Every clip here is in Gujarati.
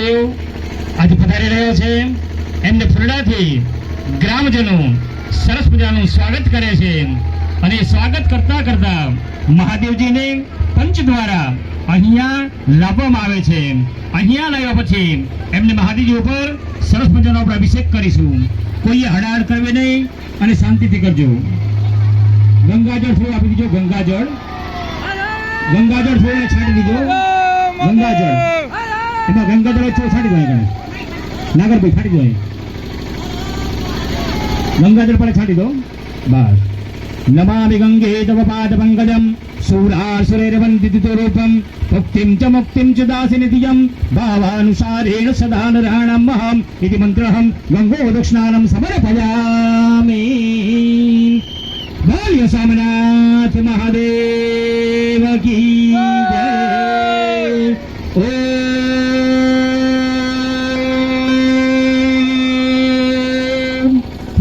મહાદેવ આજે પધારી રહ્યો છે. એમને ફૂલડાથી ગ્રામજનો સરસ મજાનું સ્વાગત કરે છે અને સ્વાગત કરતા કરતા મહાદેવજીને પંચ દ્વારા અહીંયા લાવવામાં આવે છે. અહીંયા લાવ્યા પછી એમને મહાદેવજી ઉપર સરસ મજાનો આપણે અભિષેક કરીશું. કોઈએ હડાહડ કરવી નહીં અને શાંતિથી કરજો. ગંગાજળ થોડું આપી દીજો. ગંગાજળ થોડું છાંટી દીજો. ગંગાજળ એમાં ગંગાજળ થોડું છાંટી દો. નાગરભાઈ છાંટી દો. ગંગાજળ પર છાંટી દો. બસ. નમામિ ગંગે તવ પાદ પંકજમ શૂરાસુરેરવંદિતો રૂપમ ભક્તિમ ચ મુક્તિમ ચ દાસિની દિયમ ભાવાનુસારેણ સદા નરાણમહમ ઇતિ મંત્રહમ ગંગો દક્ષિણાનમ સમર્પયામિ. બોલ્ય સોમનાથ મહાદેવ કી જય. ઓમ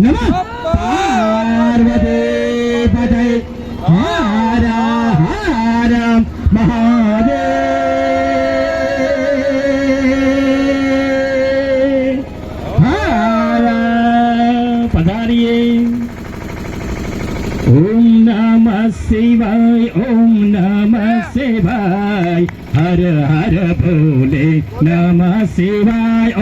નમઃ પાર્વતી પતય. હર હર મહાદેવ. હર પધારીએ. ઓમ નમઃ શિવાય. ઓમ નમઃ શિવાય. હર હર ભોલે નમઃ શિવાય. ઓમ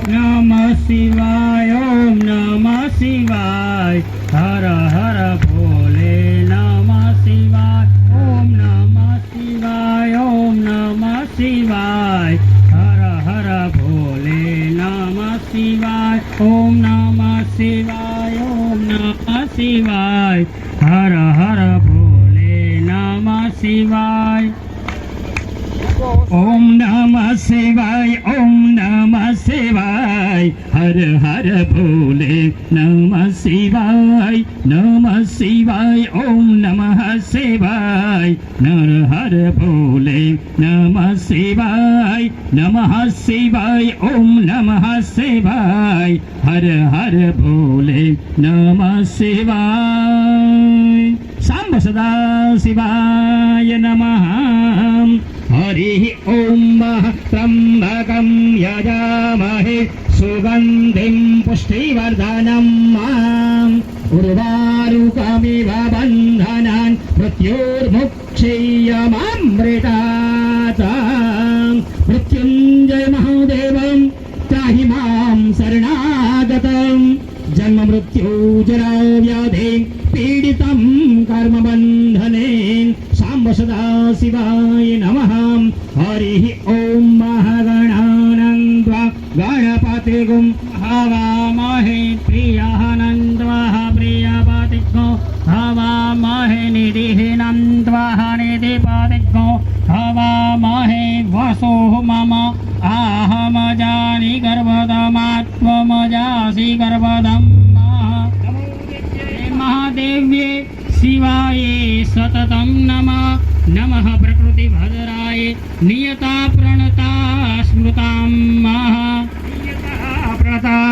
નમઃ શિવાય. ઓમ નમઃ શિવાય. હર હર ભોલે નમઃ શિવાય. ઓમ નમઃ શિવાય. ઓમ નમઃ શિવાય. હર હર ભોલે નમઃ શિવાય. ઓમ નમઃ શિવાય. ઓમ નમઃ શિવાય. હર હર ભોલે નમઃ શિવાય. ઓમ નમઃ શિવાય. ઓમ નમઃ શિવાય. હર હર ભોલે નમઃ શિવાય. નમઃ શિવાય. ઓમ નમઃ શિવાય. નર હર ભોલે નમઃ શિવાય. નમઃ શિવાય. ઓમ નમઃ શિવાય. હર હર ભોલે નમઃ શિવાય. સાંબ સદા શિવાય નમઃ. હરિ ઓમ ત્રંબકં યજામહે સુગંધિં પુષ્ટિવર્ધનમ. ઉર્વારુકમિવ બંધનાન મૃત્યોર્મુક્ષીયમામૃતાत्. મૃત્યુંજય મહાદેવં ત્રાહિ માં શરણાગતં. જન્મ મૃત્યુ જરા વ્યાધિ પીડિતં કર્મ બંધને. સાંબ સદા શિવાય નમઃ. હરિ ઓમ મહાગણાનંદ્વા ગણપતિગું હવામહે. પ્રિયાનંદ્વા પ્રિયપતિગો હવામહે. નિધિનંદ્વા નિધિપતિગો હવામહે. વસો મમ આહમજાનિ ગર્ભદમાત્મજાસી ગર્ભદમ. મહાદેવ્યે શિવાય સતતમ નમઃ. નમઃ પ્રકૃતિ ભદ્રાય નિયતા પ્રણતા સ્મૃતામ.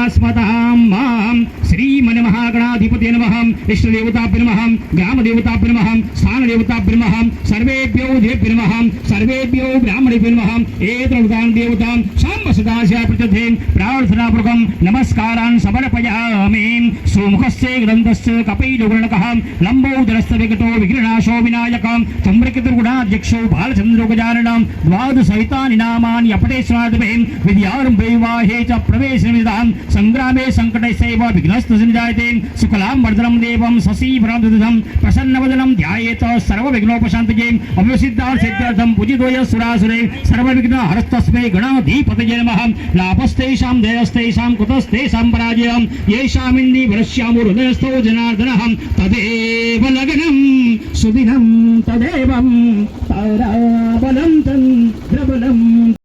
સ્મતામ મામ. શ્રીમન મહાગણાધિપતિ નમઃ. ઇષ્ટદેવતાભ્ય નમઃ. ગ્રામદેવતાભ્ય નમઃ. સ્થાનદેવતાભ્ય નમઃ. સર્વેભ્યો દેભ્ય નમઃ. સર્વેભ્યો બ્રાહ્મણેભ્યો નમઃ. એતૃદાન દેવતાં સાંબ સદાશિવ પ્રચતે પ્રાર્થનાપૂર્વકં નમસ્કારાन् સમર્પયામિ. સુમુખસ્ય ગ્રંથસ્ય કપિલગુણકઃ લંબોદરસ્ય વિકટો વિઘ્નનાશો વિનાયક ચંદ્રકેતુર્ગુણાધ્યક્ષો બાલચંદ્રો ગજાનનં દ્વાદશહિતાनि નામાनि અપટેશ્વરાદભે વિદ્યારંભે વાહે ચ પ્રવેશનિદાન સંગ્રામે સંકટૈસ્યૈવ વિઘ્નસ્તસંજાયતે. શુક્લાં વરદં દેવં શશીભરાં દદં પ્રસન્નવદनं ध्यायेत सर्वविघ्नोपशान्तये. अव्यसिद्धार्थसिद्ध्यर्थं पूजितोय सुरासुरे सर्वविघ्नहरस्तस्मै गणाधिपतये नमः. लाभस्तेषां जयस्तेषां कुतस्तेषां पराजयं येषामिन्दि वरश्यामो हृदयस्थो जनार्दनः तदेव लग्नं सुदिनं तदेवं ताराबलं तं द्रबलं.